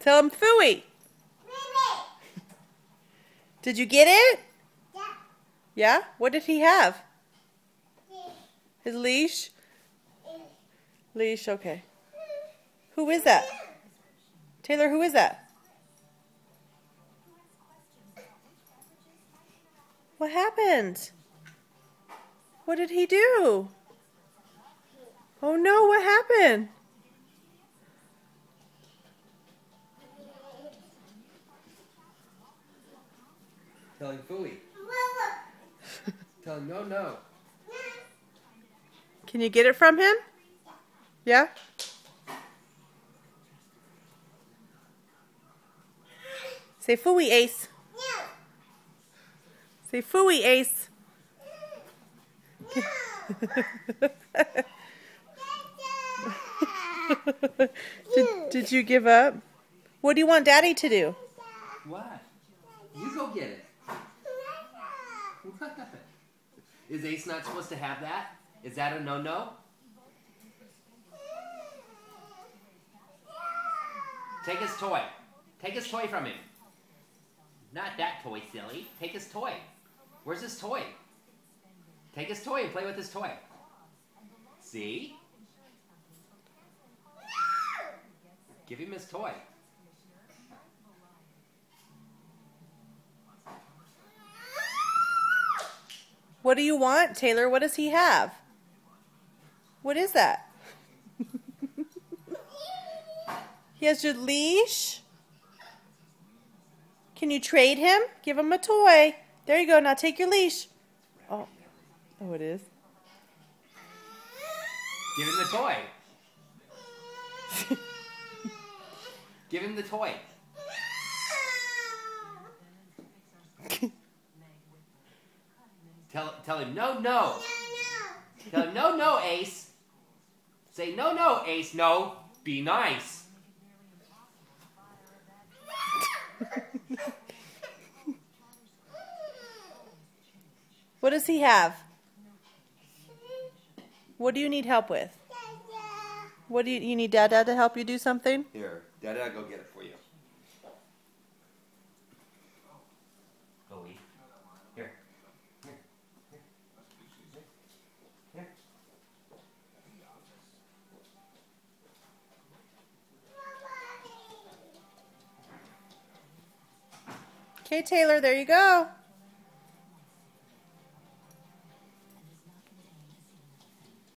Tell him Phooey. Did you get it? Yeah. Yeah? What did he have? His leash? Leash, okay. Who is that? Taylor, who is that? What happened? What did he do? Oh no, what happened? Tell him Phooey. Tell him no, no. Can you get it from him? Yeah? Say Phooey, Ace. Say Phooey, Ace. Did you give up? What do you want Daddy to do? What? You go get it. What? Is Ace not supposed to have that? Is that a no-no? Take his toy. Take his toy from him. Not that toy, silly. Take his toy. Where's his toy? Take his toy and play with his toy. See? Give him his toy. What do you want, Taylor? What does he have? What is that? He has your leash. Can you trade him? Give him a toy. There you go. Now take your leash. Oh, it is. Give him the toy. Give him the toy. Tell him no, no. Tell him no, no, Ace. Say no, no, Ace. No, be nice. What does he have? What do you need help with? What do you need Dada to help you do something? Here, Dada, go get it for you. Go eat. Here. Here. Here. Here. Okay, Taylor, there you go.